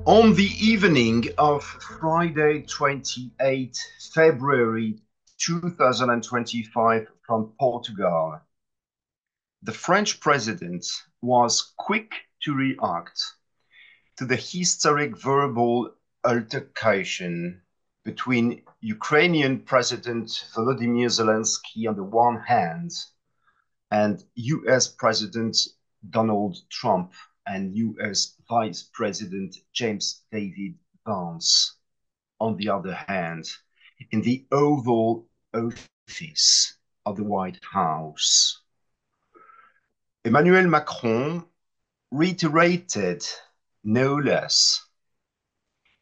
On the evening of Friday, 28 February 2025 from Portugal, the French president was quick to react to the historic verbal altercation between Ukrainian President Volodymyr Zelensky on the one hand and US President Donald Trump and US Vice President James David Vance, on the other hand, in the Oval Office of the White House. Emmanuel Macron reiterated, no less,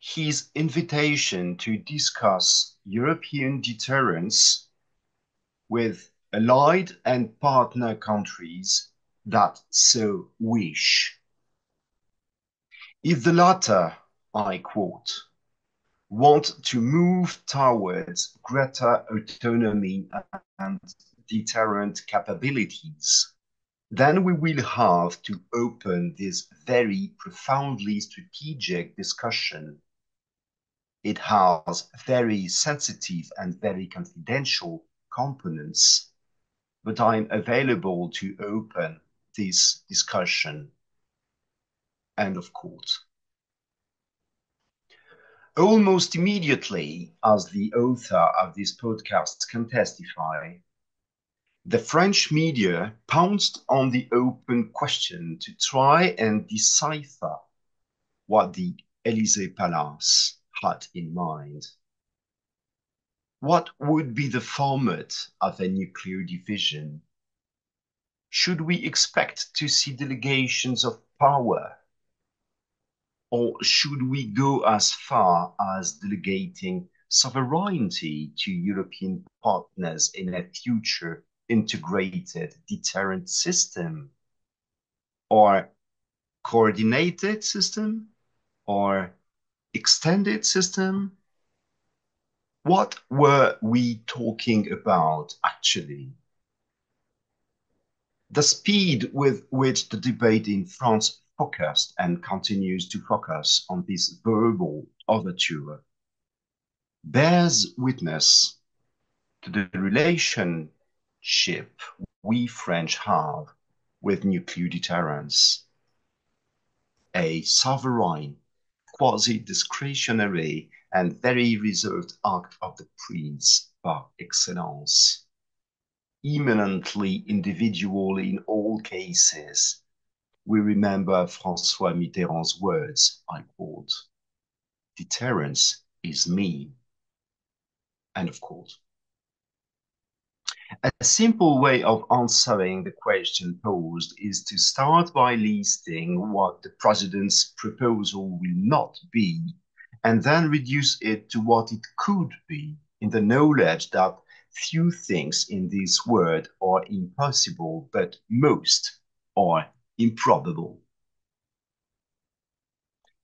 his invitation to discuss European deterrence with allied and partner countries that so wish. If the latter, I quote, want to move towards greater autonomy and deterrent capabilities, then we will have to open this very profoundly strategic discussion. It has very sensitive and very confidential components, but I'm available to open this discussion. End of quote. Almost immediately, as the author of this podcast can testify, the French media pounced on the open question to try and decipher what the Élysée Palace had in mind. What would be the format of a nuclear division? Should we expect to see delegations of power? Or should we go as far as delegating sovereignty to European partners in a future integrated deterrent system? Or coordinated system? Or extended system? What were we talking about, actually? The speed with which the debate in France focused and continues to focus on this verbal overture bears witness to the relationship we French have with nuclear deterrence, a sovereign, quasi-discretionary, and very reserved act of the prince par excellence, eminently individual in all cases. We remember François Mitterrand's words, I quote, "Deterrence is me." End of quote. A simple way of answering the question posed is to start by listing what the president's proposal will not be, and then reduce it to what it could be, in the knowledge that few things in this world are impossible, but most are improbable.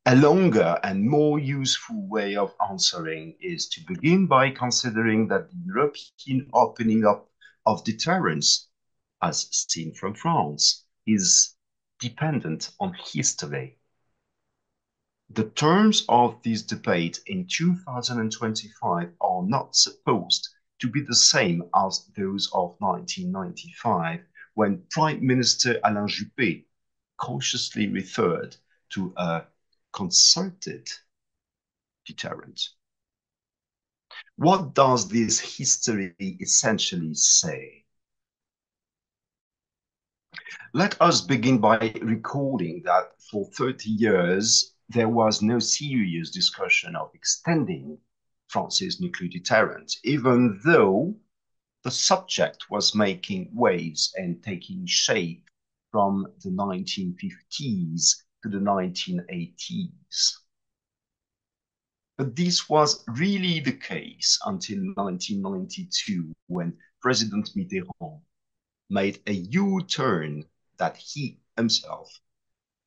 A longer and more useful way of answering is to begin by considering that the European opening up of deterrence, as seen from France, is dependent on history. The terms of this debate in 2025 are not supposed to be the same as those of 1995, when Prime Minister Alain Juppé cautiously referred to a concerted deterrent. What does this history essentially say? Let us begin by recalling that for 30 years, there was no serious discussion of extending France's nuclear deterrent, even though the subject was making waves and taking shape from the 1950s to the 1980s. But this was really the case until 1992, when President Mitterrand made a U-turn that he himself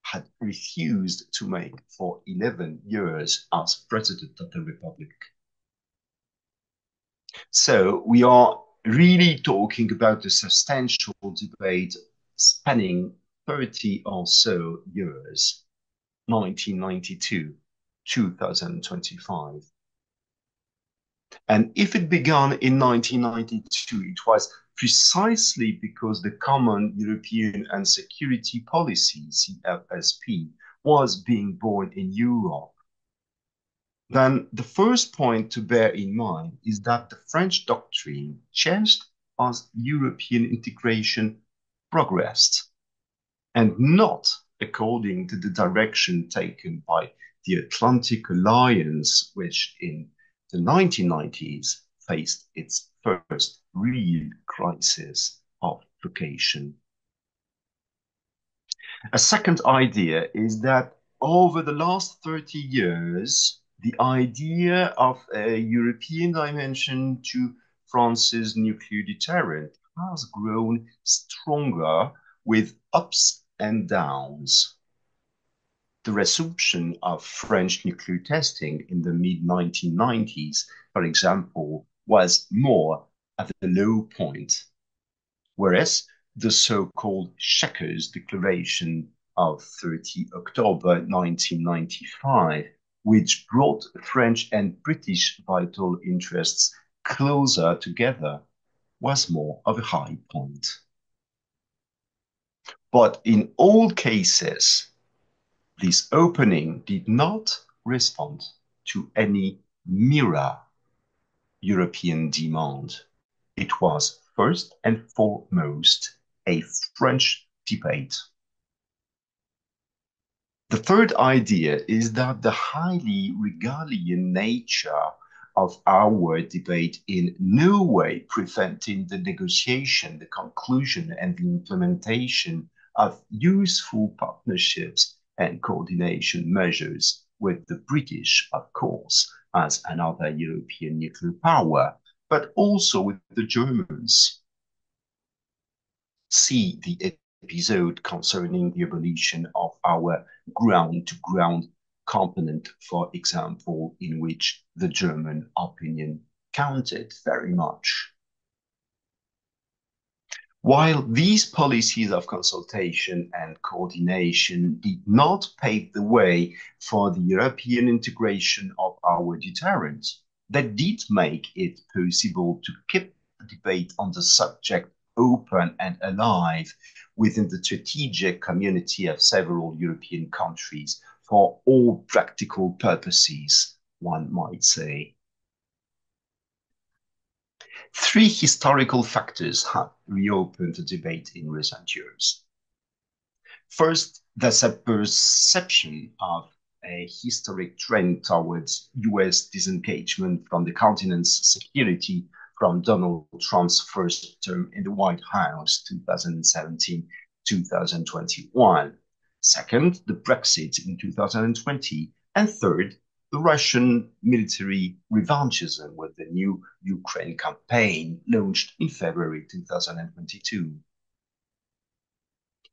had refused to make for 11 years as President of the Republic. So we are really talking about a substantial debate spanning 30 or so years, 1992 2025. And if it began in 1992, it was precisely because the Common European and Security Policy, CFSP, was being born in Europe. Then the first point to bear in mind is that the French doctrine changed as European integration progressed, and not according to the direction taken by the Atlantic Alliance, which in the 1990s faced its first real crisis of vocation. A second idea is that over the last 30 years, the idea of a European dimension to France's nuclear deterrent has grown stronger with ups and downs. The resumption of French nuclear testing in the mid-1990s, for example, was more at the low point, whereas the so-called Checkers Declaration of 30 October 1995, which brought French and British vital interests closer together, was more of a high point. But in all cases, this opening did not respond to any mirror European demand. It was first and foremost a French debate. The third idea is that the highly Hegelian nature of our debate in no way preventing the negotiation, the conclusion, and the implementation of useful partnerships and coordination measures with the British, of course, as another European nuclear power, but also with the Germans. See the episode concerning the abolition of our ground-to-ground component, for example, in which the German opinion counted very much. While these policies of consultation and coordination did not pave the way for the European integration of our deterrent, they did make it possible to keep the debate on the subject open and alive within the strategic community of several European countries for all practical purposes, one might say. Three historical factors have reopened the debate in recent years. First, there's a perception of a historic trend towards US disengagement from the continent's security from Donald Trump's first term in the White House, 2017-2021. Second, the Brexit in 2020. And third, the Russian military revanchism with the new Ukraine campaign launched in February 2022.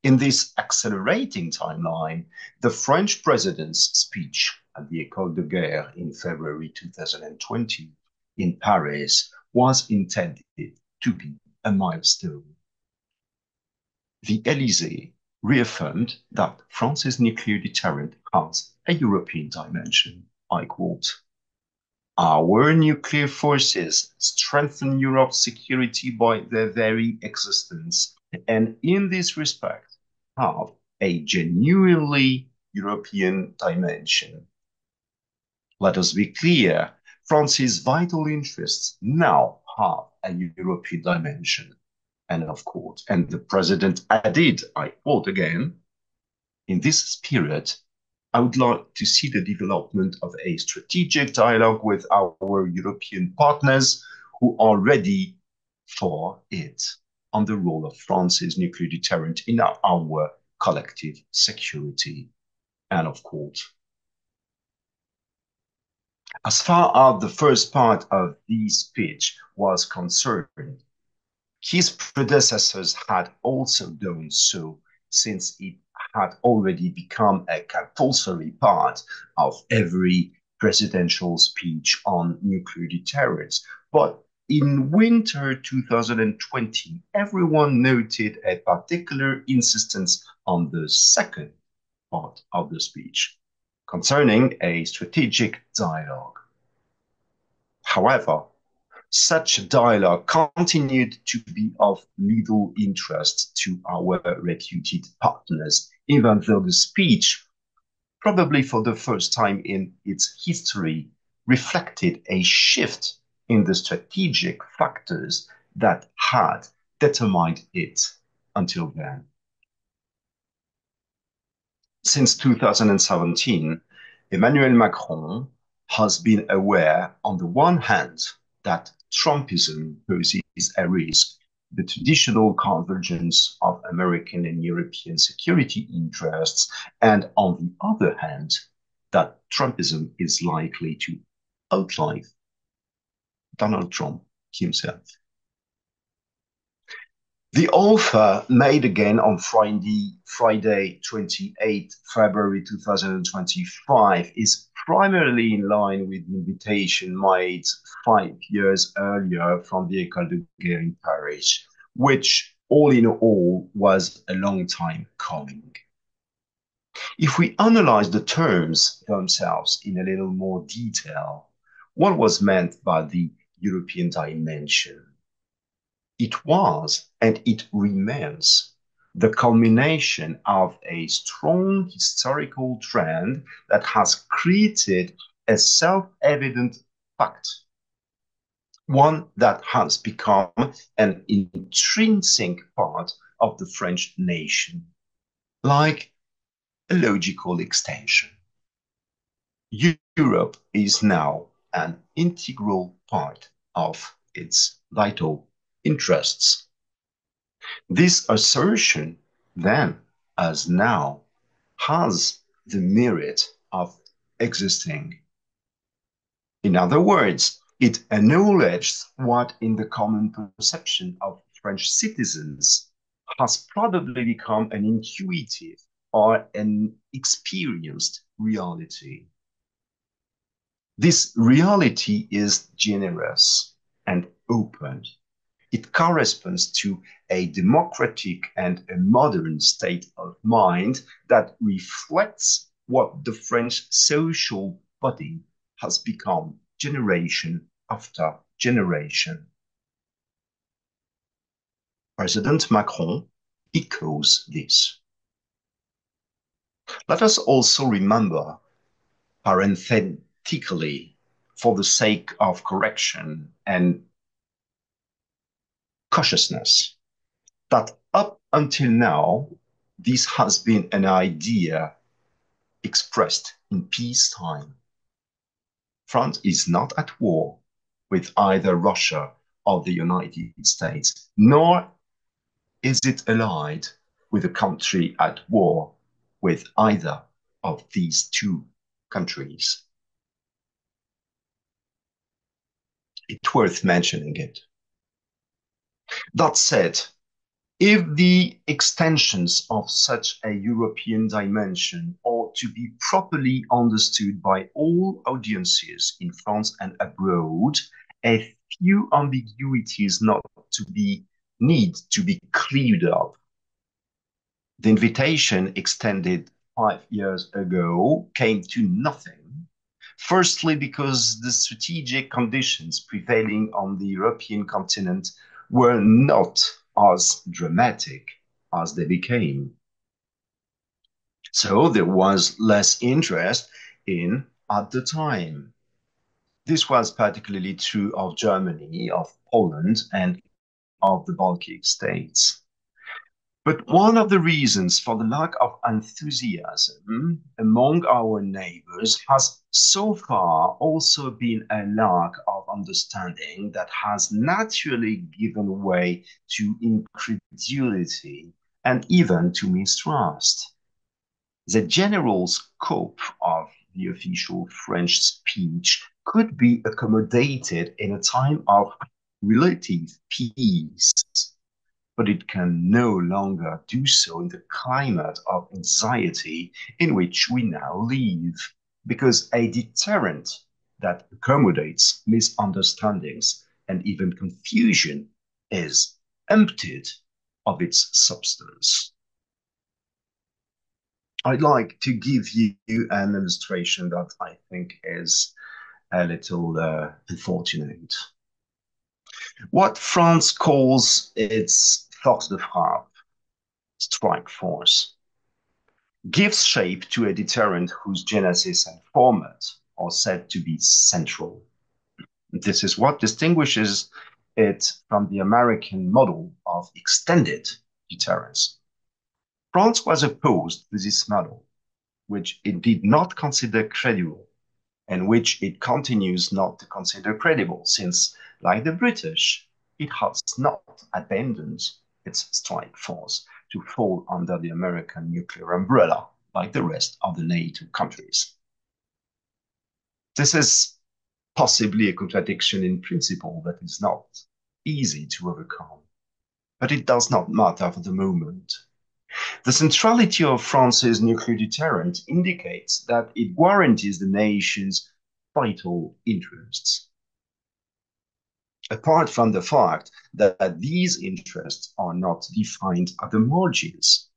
In this accelerating timeline, the French president's speech at the École de Guerre in February 2020 in Paris was intended to be a milestone. The Élysée reaffirmed that France's nuclear deterrent has a European dimension. I quote, "Our nuclear forces strengthen Europe's security by their very existence, and in this respect have a genuinely European dimension. Let us be clear, France's vital interests now have a European dimension." And of course, and the president added, I quote again, "In this spirit, I would like to see the development of a strategic dialogue with our European partners who are ready for it on the role of France's nuclear deterrent in our collective security." End of quote. As far as the first part of this speech was concerned, his predecessors had also done so, since it had already become a compulsory part of every presidential speech on nuclear deterrence. But in winter 2020, everyone noted a particular insistence on the second part of the speech. concerning a strategic dialogue. However, such dialogue continued to be of little interest to our reputed partners, even though the speech, probably for the first time in its history, reflected a shift in the strategic factors that had determined it until then. Since 2017, Emmanuel Macron has been aware, on the one hand, that Trumpism poses a risk, the traditional convergence of American and European security interests, and on the other hand, that Trumpism is likely to outlive Donald Trump himself. The offer made again on Friday 28 February 2025 is primarily in line with the invitation made 5 years earlier from the École de Guerre in Paris, which all in all was a long time coming. If we analyze the terms themselves in a little more detail, what was meant by the European dimension? It was and it remains the culmination of a strong historical trend that has created a self-evident fact, one that has become an intrinsic part of the French nation, like a logical extension. Europe is now an integral part of its vital interests. This assertion, then as now, has the merit of existing. In other words, it acknowledges what, in the common perception of French citizens, has probably become an intuitive or an experienced reality. This reality is generous and open. It corresponds to a democratic and a modern state of mind that reflects what the French social body has become generation after generation. President Macron echoes this. Let us also remember, parenthetically, for the sake of correction and cautiousness, that up until now, this has been an idea expressed in peacetime. France is not at war with either Russia or the United States, nor is it allied with a country at war with either of these two countries. It's worth mentioning it. That said, if the extensions of such a European dimension are to be properly understood by all audiences in France and abroad, a few ambiguities need to be cleared up. The invitation extended 5 years ago came to nothing. Firstly, because the strategic conditions prevailing on the European continent were not as dramatic as they became. So there was less interest in at the time. This was particularly true of Germany, of Poland, and of the Baltic states. But one of the reasons for the lack of enthusiasm among our neighbors has so far also been a lack of understanding that has naturally given way to incredulity and even to mistrust. The general scope of the official French speech could be accommodated in a time of relative peace, but it can no longer do so in the climate of anxiety in which we now live, because a deterrent that accommodates misunderstandings and even confusion is emptied of its substance. I'd like to give you an illustration that I think is a little unfortunate. What France calls its force de frappe, strike force, gives shape to a deterrent whose genesis and format are said to be central. This is what distinguishes it from the American model of extended deterrence. France was opposed to this model, which it did not consider credible, and which it continues not to consider credible, since, like the British, it has not abandoned its strike force to fall under the American nuclear umbrella, like the rest of the NATO countries. This is possibly a contradiction in principle that is not easy to overcome, but it does not matter for the moment. The centrality of France's nuclear deterrent indicates that it guarantees the nation's vital interests. Apart from the fact that these interests are not defined at the margins,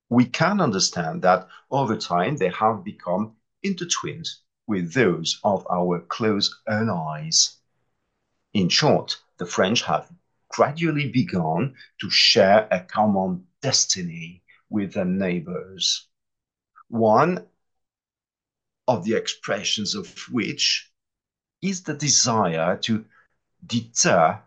we can understand that over time they have become intertwined with those of our close allies. In short, the French have gradually begun to share a common destiny with their neighbors, one of the expressions of which is the desire to deter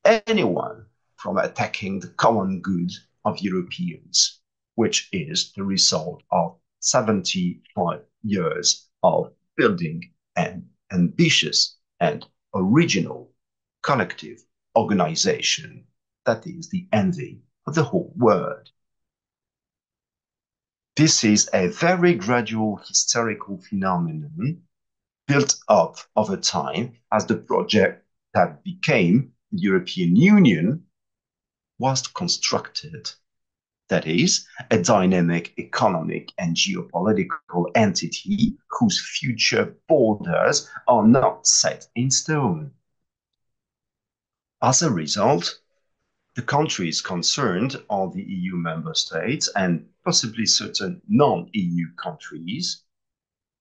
anyone from attacking the common good of Europeans, which is the result of 75 years of building an ambitious and original collective organization that is the envy of the whole world. This is a very gradual historical phenomenon built up over time as the project that became the European Union was constructed. That is, a dynamic economic and geopolitical entity whose future borders are not set in stone. As a result, the countries concerned are the EU member states and possibly certain non-EU countries.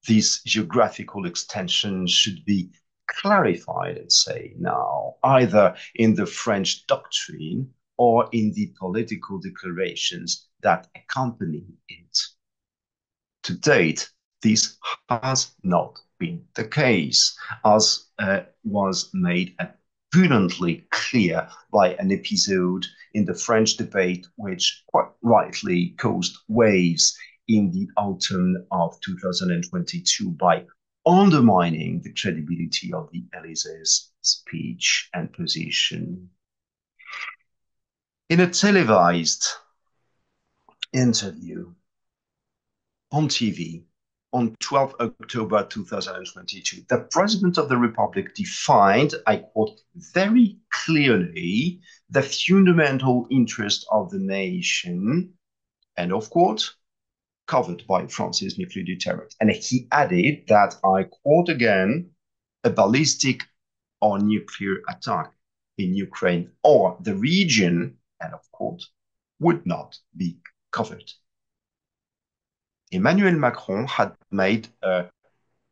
This geographical extension should be clarified, let's say now, either in the French doctrine or in the political declarations that accompany it. To date, this has not been the case, as was made abundantly clear by an episode in the French debate, which quite rightly caused waves in the autumn of 2022 by undermining the credibility of the Élysées speech and position. In a televised interview on TV on 12 October 2022, the President of the Republic defined, I quote, very clearly the fundamental interest of the nation, end of quote, covered by France's nuclear deterrent. And he added that, I quote again, a ballistic or nuclear attack in Ukraine or the region, end of quote, would not be covered. Emmanuel Macron had made a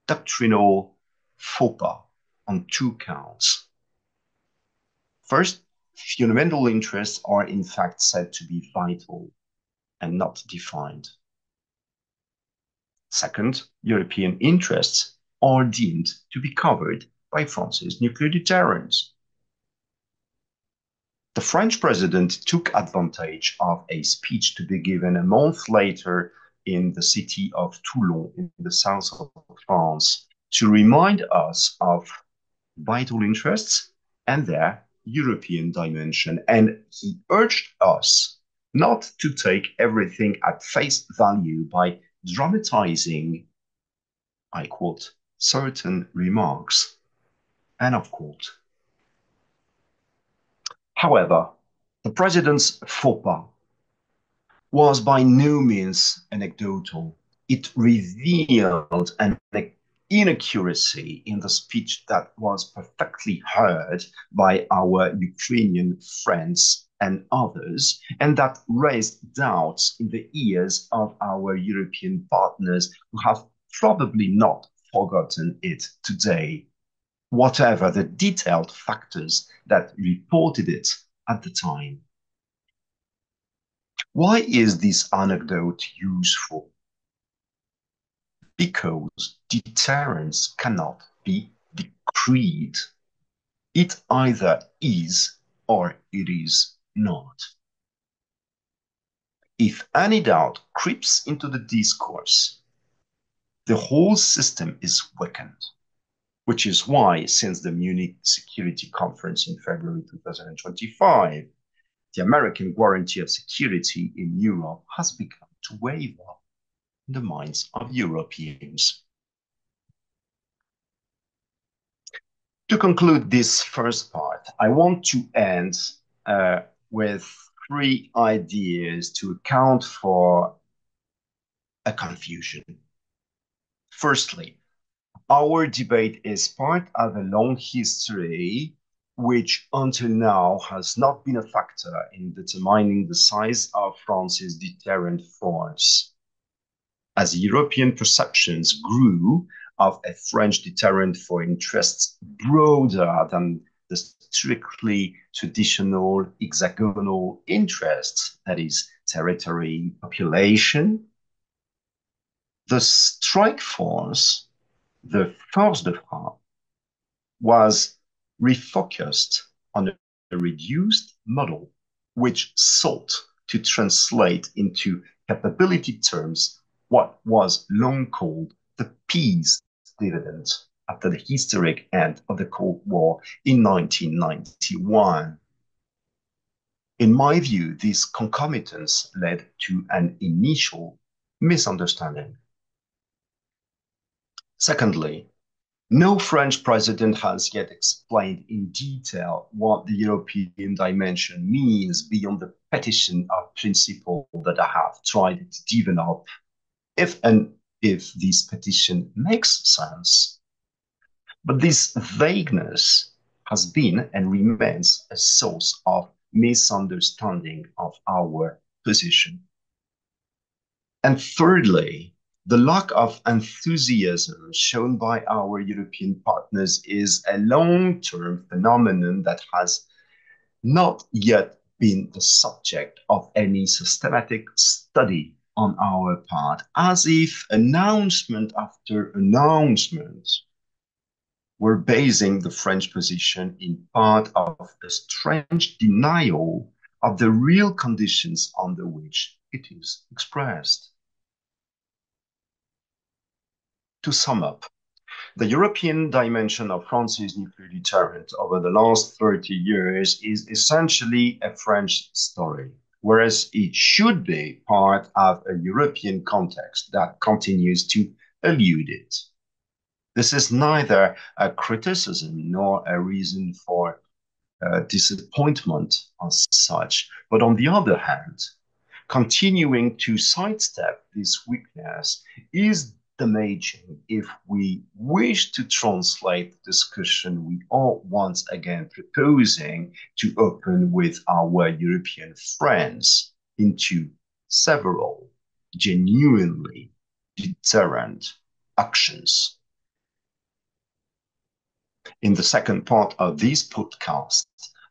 doctrinal faux pas on two counts. First, fundamental interests are in fact said to be vital and not defined. Second, European interests are deemed to be covered by France's nuclear deterrence. The French president took advantage of a speech to be given a month later in the city of Toulon in the south of France to remind us of vital interests and their European dimension. And he urged us not to take everything at face value by dramatizing, I quote, certain remarks, end of quote. However, the president's faux pas was by no means anecdotal. It revealed an inaccuracy in the speech that was perfectly heard by our Ukrainian friends and others, and that raised doubts in the ears of our European partners who have probably not forgotten it today, whatever the detailed factors that reported it at the time. Why is this anecdote useful? Because deterrence cannot be decreed. It either is or it is not. If any doubt creeps into the discourse, the whole system is weakened, which is why, since the Munich Security Conference in February 2025, the American guarantee of security in Europe has begun to waver in the minds of Europeans. To conclude this first part, I want to end with three ideas to account for a confusion. Firstly, our debate is part of a long history which until now has not been a factor in determining the size of France's deterrent force. As European perceptions grew of a French deterrent for interests broader than the strictly traditional hexagonal interests, that is, territory, population, the strike force, the force de frappe, was refocused on a reduced model which sought to translate into capability terms what was long called the peace dividend after the historic end of the Cold War in 1991. In my view, this concomitance led to an initial misunderstanding. Secondly, no French president has yet explained in detail what the European dimension means beyond the petition of principle that I have tried to develop, if this petition makes sense. But this vagueness has been and remains a source of misunderstanding of our position. And thirdly, the lack of enthusiasm shown by our European partners is a long-term phenomenon that has not yet been the subject of any systematic study on our part, as if announcement after announcement were basing the French position in part of a strange denial of the real conditions under which it is expressed. To sum up, the European dimension of France's nuclear deterrent over the last 30 years is essentially a French story, whereas it should be part of a European context that continues to elude it. This is neither a criticism nor a reason for disappointment as such, but on the other hand, continuing to sidestep this weakness is damaging if we wish to translate the discussion we are once again proposing to open with our European friends into several genuinely deterrent actions. In the second part of this podcast,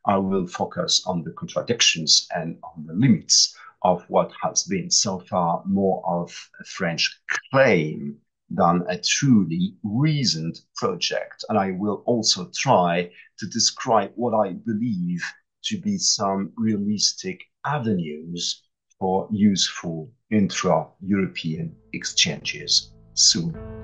I will focus on the contradictions and on the limits of what has been so far more of a French claim than a truly reasoned project. And I will also try to describe what I believe to be some realistic avenues for useful intra-European exchanges soon.